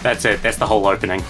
That's it, that's the whole opening.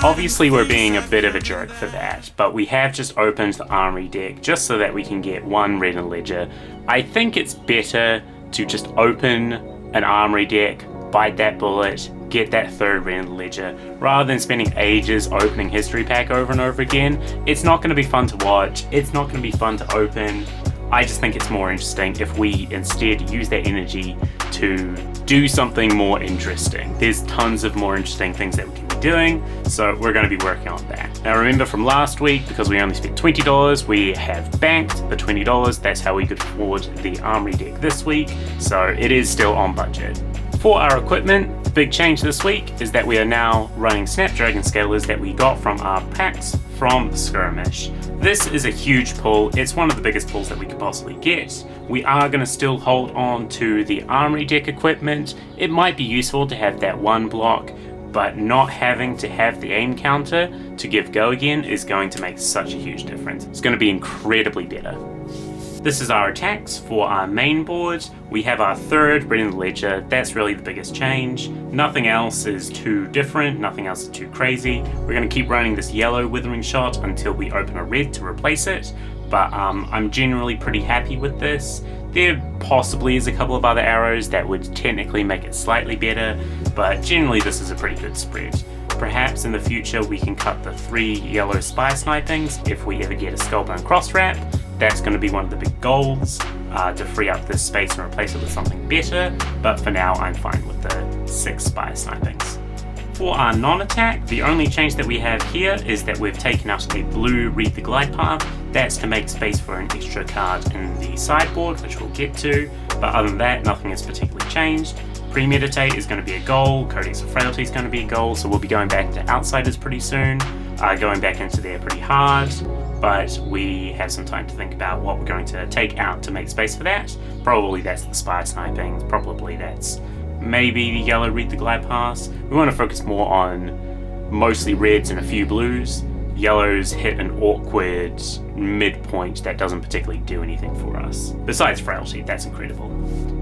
Obviously we're being a bit of a jerk for that, but we have just opened the Armoury deck just so that we can get one red and ledger. I think it's better to just open an Armoury deck, bite that bullet, get that third red and ledger, rather than spending ages opening history pack over and over again. It's not going to be fun to watch, it's not going to be fun to open. I just think it's more interesting if we instead use that energy to do something more interesting. There's tons of more interesting things that we can be doing, so we're going to be working on that. Now remember from last week, because we only spent $20, we have banked the $20. That's how we could afford the Armoury deck this week, so it is still on budget. For our equipment, the big change this week is that we are now running Snapdragon scalers that we got from our packs from the skirmish. This is a huge pull, it's one of the biggest pulls that we could possibly get. We are going to still hold on to the Armoury deck equipment. It might be useful to have that one block, but not having to have the aim counter to give go again is going to make such a huge difference. It's going to be incredibly better. This is our attacks for our main board. We have our third red in the ledger. That's really the biggest change. Nothing else is too different, nothing else is too crazy. We're going to keep running this yellow withering shot until we open a red to replace it, but I'm generally pretty happy with this. There possibly is a couple of other arrows that would technically make it slightly better, but generally this is a pretty good spread. Perhaps in the future we can cut the 3 yellow spy snipings if we ever get a skullbone cross wrap. That's going to be one of the big goals, to free up this space and replace it with something better, but for now I'm fine with the 6 spy snipings. For our non-attack, the only change that we have here is that we've taken out a blue Read the Glide Path. That's to make space for an extra card in the sideboard, which we'll get to, but other than that, nothing has particularly changed. Premeditate is going to be a goal, Codex of Frailty is going to be a goal, so we'll be going back to Outsiders pretty soon, going back into there pretty hard, but we have some time to think about what we're going to take out to make space for that. Probably that's the Spy Sniping, probably that's maybe the yellow Read the Glide Pass. We want to focus more on mostly reds and a few blues. Yellows hit an awkward midpoint that doesn't particularly do anything for us. Besides Frailty, that's incredible.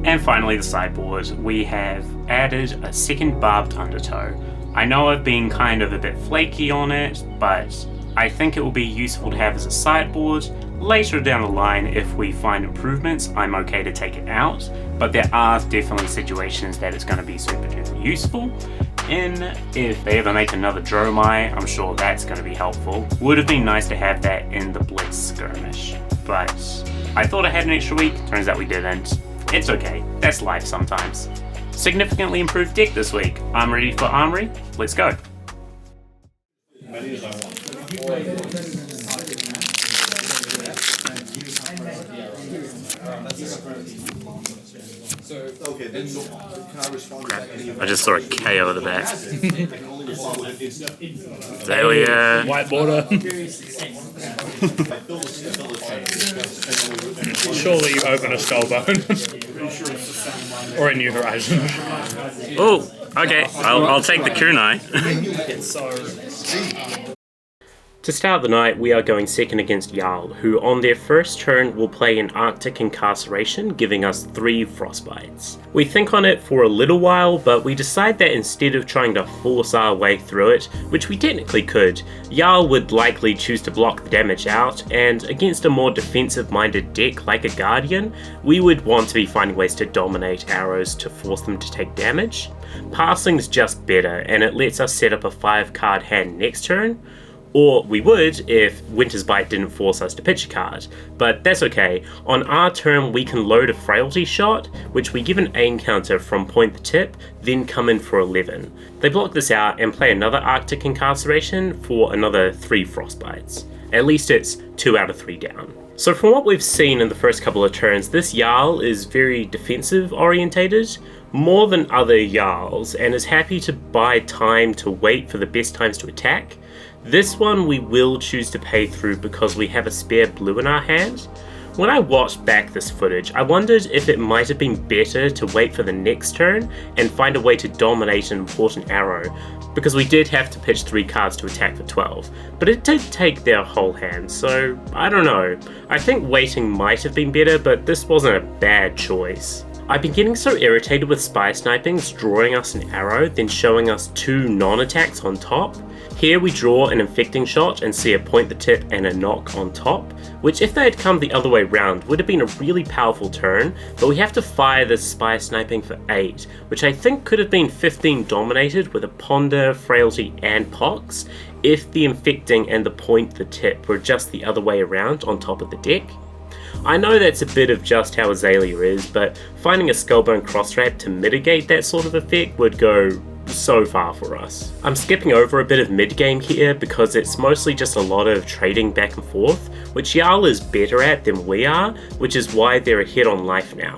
And finally the sideboard, we have added a second Barbed Undertow. I know I've been kind of a bit flaky on it, but I think it will be useful to have as a sideboard. Later down the line, if we find improvements, I'm okay to take it out, but there are definitely situations that it's going to be super duper useful. And if they ever make another Dromai, I'm sure that's going to be helpful. Would have been nice to have that in the Blitz skirmish, but I thought I had an extra week, turns out we didn't. It's okay, that's life sometimes. Significantly improved deck this week. I'm ready for Armoury, let's go. I just saw a KO at the back. Zalia. White border. Surely you open a skullbone. Or a New Horizon. Oh, okay. I'll take the kunai. To start the night, we are going second against Jarl, who on their first turn will play an Arctic Incarceration, giving us 3 Frostbites. We think on it for a little while, but we decide that instead of trying to force our way through it, which we technically could, Jarl would likely choose to block the damage out, and against a more defensive-minded deck like a Guardian, we would want to be finding ways to dominate arrows to force them to take damage. Passing's just better, and it lets us set up a 5-card hand next turn. Or we would if Winter's Bite didn't force us to pitch a card, but that's okay. On our turn we can load a Frailty shot, which we give an aim counter from point the tip, then come in for 11. They block this out and play another Arctic Incarceration for another 3 Frostbites. At least it's 2 out of 3 down. So from what we've seen in the first couple of turns, this Jarl is very defensive orientated, more than other Jarls, and is happy to buy time to wait for the best times to attack. This one we will choose to pay through because we have a spare blue in our hand. When I watched back this footage, I wondered if it might have been better to wait for the next turn and find a way to dominate an important arrow, because we did have to pitch 3 cards to attack for 12, but it did take their whole hand, so I don't know. I think waiting might have been better, but this wasn't a bad choice. I've been getting so irritated with spy snipings drawing us an arrow, then showing us 2 non-attacks on top. Here we draw an infecting shot and see a point the tip and a knock on top, which if they had come the other way round would have been a really powerful turn, but we have to fire this spy sniping for 8, which I think could have been 15 dominated with a ponder, frailty and pox, if the infecting and the point the tip were just the other way around on top of the deck. I know that's a bit of just how Azalea is, but finding a Skullbone Crosswrap to mitigate that sort of effect would go so far for us. I'm skipping over a bit of mid-game here because it's mostly just a lot of trading back and forth, which Jarl is better at than we are, which is why they're ahead on life now.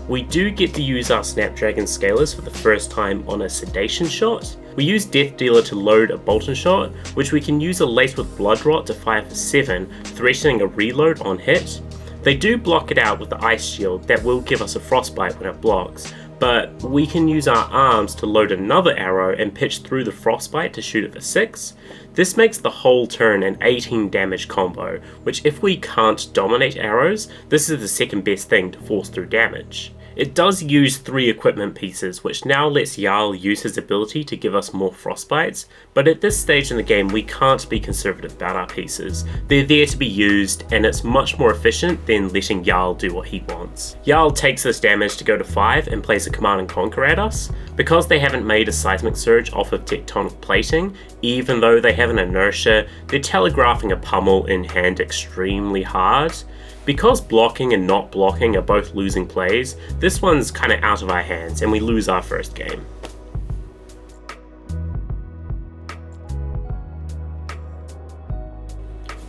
We do get to use our Snapdragon Scalers for the first time on a Sedation shot. We use Death Dealer to load a Bolton shot, which we can use a Lace with Blood Rot to fire for 7, threatening a reload on hit. They do block it out with the Ice Shield that will give us a Frostbite when it blocks, but we can use our arms to load another arrow and pitch through the Frostbite to shoot it for 6. This makes the whole turn an 18 damage combo, which if we can't dominate arrows, this is the second best thing to force through damage. It does use 3 equipment pieces, which now lets Jarl use his ability to give us more frostbites, but at this stage in the game we can't be conservative about our pieces. They're there to be used, and it's much more efficient than letting Jarl do what he wants. Jarl takes this damage to go to 5 and plays a Command and Conquer at us. Because they haven't made a Seismic Surge off of Tectonic Plating, even though they have an inertia, they're telegraphing a pummel in hand extremely hard. Because blocking and not blocking are both losing plays, this one's kinda out of our hands and we lose our first game.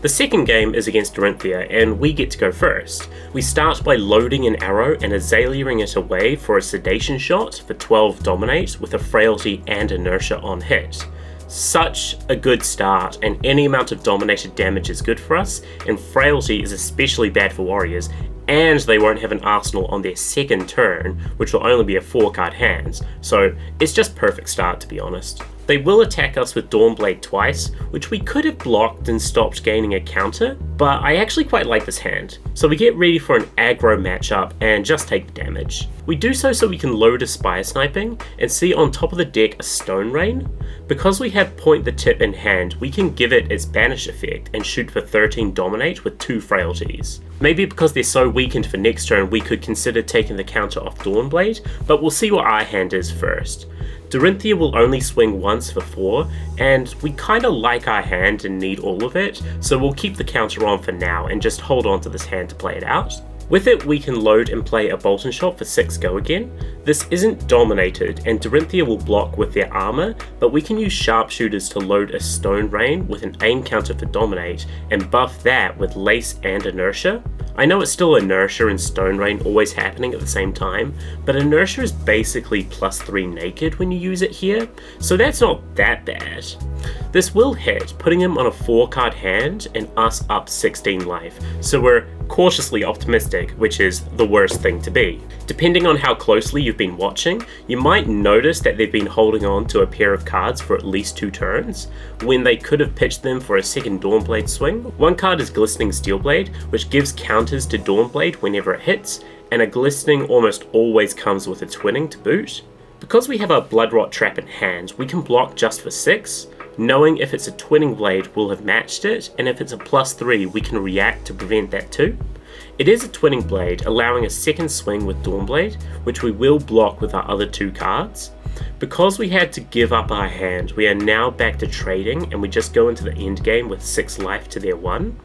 The second game is against Dorinthia and we get to go first. We start by loading an arrow and Azaleaing it away for a Sedation shot for 12 dominate with a frailty and inertia on hit. Such a good start, and any amount of dominated damage is good for us, and frailty is especially bad for warriors, and they won't have an arsenal on their second turn, which will only be a 4-card hand, so it's just perfect start to be honest. They will attack us with Dawnblade twice, which we could have blocked and stopped gaining a counter, but I actually quite like this hand, so we get ready for an aggro matchup and just take the damage. We do so we can load a Spire Sniping and see on top of the deck a Stone Rain. Because we have Point the Tip in hand, we can give it its Banish effect and shoot for 13 dominate with 2 frailties. Maybe because they're so weakened for next turn we could consider taking the counter off Dawnblade, but we'll see what our hand is first. Dorinthia will only swing once for 4, and we kinda like our hand and need all of it, so we'll keep the counter on for now and just hold on to this hand to play it out. With it we can load and play a Bolton shot for 6 go again. This isn't dominated and Dorinthia will block with their armor, but we can use sharpshooters to load a Stone Rain with an aim counter for dominate and buff that with lace and inertia. I know it's still inertia and Stone Rain always happening at the same time, but inertia is basically +3 naked when you use it here, so that's not that bad. This will hit, putting him on a 4-card hand and us up 16 life, so we're cautiously optimistic, which is the worst thing to be. Depending on how closely you've been watching, you might notice that they've been holding on to a pair of cards for at least 2 turns, when they could have pitched them for a second Dawnblade swing. One card is Glistening Steelblade, which gives counters to Dawnblade whenever it hits, and a Glistening almost always comes with a Twinning to boot. Because we have our Blood Rot trap in hand, we can block just for 6, knowing if it's a Twinning Blade we'll have matched it, and if it's a +3 we can react to prevent that too. It is a Twinning Blade, allowing a second swing with Dawnblade, which we will block with our other 2 cards. Because we had to give up our hand, we are now back to trading and we just go into the end game with 6 life to their 1.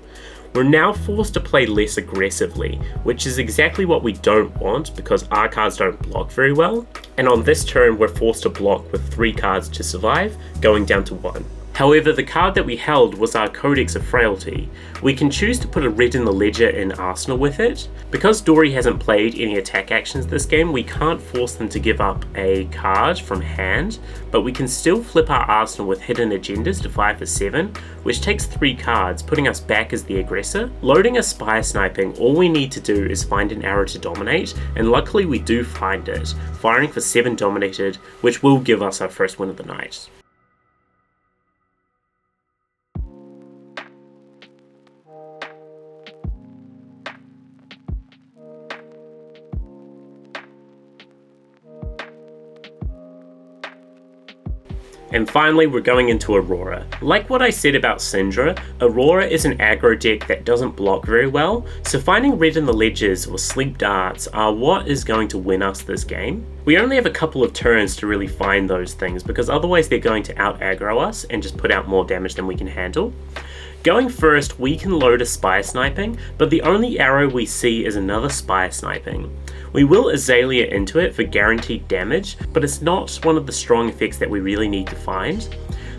We're now forced to play less aggressively, which is exactly what we don't want because our cards don't block very well, and on this turn we're forced to block with 3 cards to survive, going down to 1. However, the card that we held was our Codex of Frailty. We can choose to put a red in the ledger in Arsenal with it. Because Dory hasn't played any attack actions this game, we can't force them to give up a card from hand, but we can still flip our Arsenal with hidden agendas to 5 for 7, which takes 3 cards, putting us back as the aggressor. Loading a Spire Sniping, all we need to do is find an arrow to dominate, and luckily we do find it, firing for 7 dominated, which will give us our first win of the night. And finally, we're going into Aurora. Like what I said about Syndra, Aurora is an aggro deck that doesn't block very well, so finding red in the ledgers or sleep darts are what is going to win us this game. We only have a couple of turns to really find those things, because otherwise they're going to out aggro us and just put out more damage than we can handle. Going first, we can load a Spire Sniping, but the only arrow we see is another Spire Sniping. We will Azalea into it for guaranteed damage, but it's not one of the strong effects that we really need to find.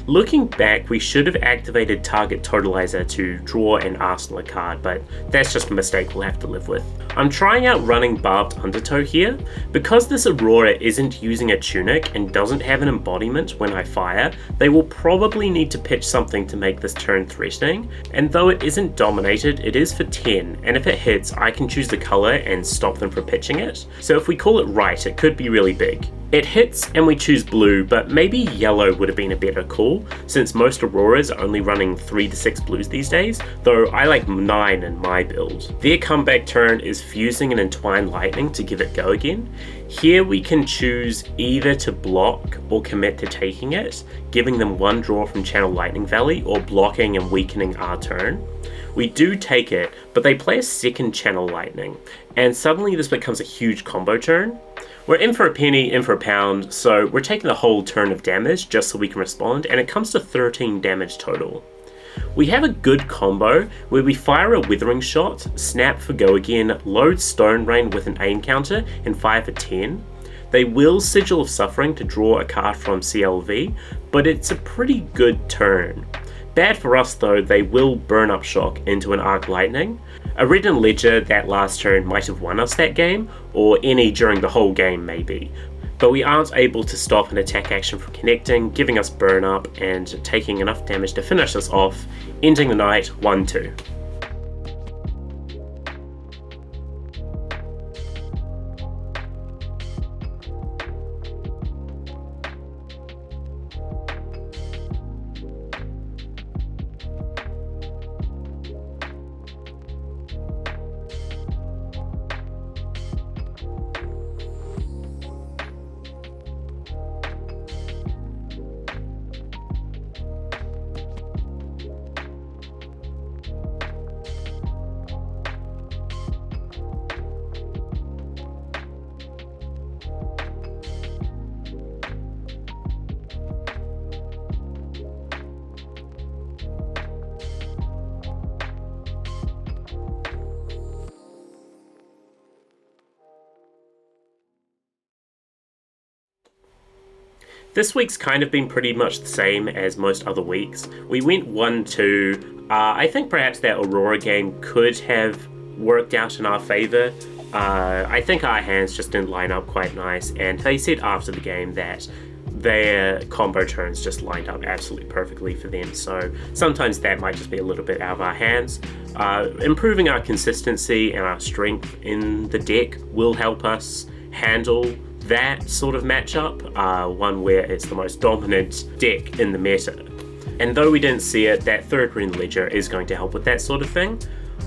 Looking back, we should have activated Target Totalizer to draw and Arsenal a card, but that's just a mistake we'll have to live with. I'm trying out running Barbed Undertow here. Because this Aurora isn't using a tunic and doesn't have an embodiment when I fire, they will probably need to pitch something to make this turn threatening, and though it isn't dominated, it is for 10, and if it hits, I can choose the color and stop them from pitching it. So if we call it right, it could be really big. It hits and we choose blue, but maybe yellow would have been a better call, since most Auroras are only running 3 to 6 blues these days, though I like 9 in my build. Their comeback turn is fusing an Entwined Lightning to give it go again. Here we can choose either to block or commit to taking it, giving them 1 draw from Channel Lightning Valley, or blocking and weakening our turn. We do take it, but they play a second Channel Lightning, and suddenly this becomes a huge combo turn. We're in for a penny, in for a pound, so we're taking the whole turn of damage just so we can respond, and it comes to 13 damage total. We have a good combo where we fire a Withering Shot, snap for go again, load Stone Rain with an aim counter, and fire for 10. They will Sigil of Suffering to draw a card from CLV, but it's a pretty good turn. Bad for us though, they will burn up Shock into an Arc Lightning. A red in Ledger that last turn might have won us that game, or any during the whole game maybe. But we aren't able to stop an attack action from connecting, giving us burn up and taking enough damage to finish us off, ending the night 1-2. This week's kind of been pretty much the same as most other weeks. We went 1-2. I think perhaps that Aurora game could have worked out in our favor. I think our hands just didn't line up quite nice, and they said after the game that their combo turns just lined up absolutely perfectly for them, so sometimes that might just be a little bit out of our hands. Improving our consistency and our strength in the deck will help us handle that sort of matchup, one where it's the most dominant deck in the meta. And though we didn't see it, that third red ledger is going to help with that sort of thing.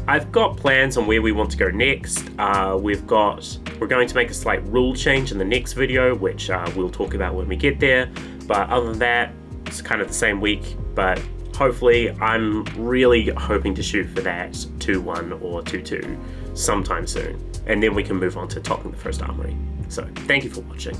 I've got plans on where we want to go next. We're going to make a slight rule change in the next video, which we'll talk about when we get there. But other than that, it's kind of the same week, but hopefully I'm really hoping to shoot for that 2-1 or 2-2 sometime soon. And then we can move on to topping the first Armoury. So, thank you for watching.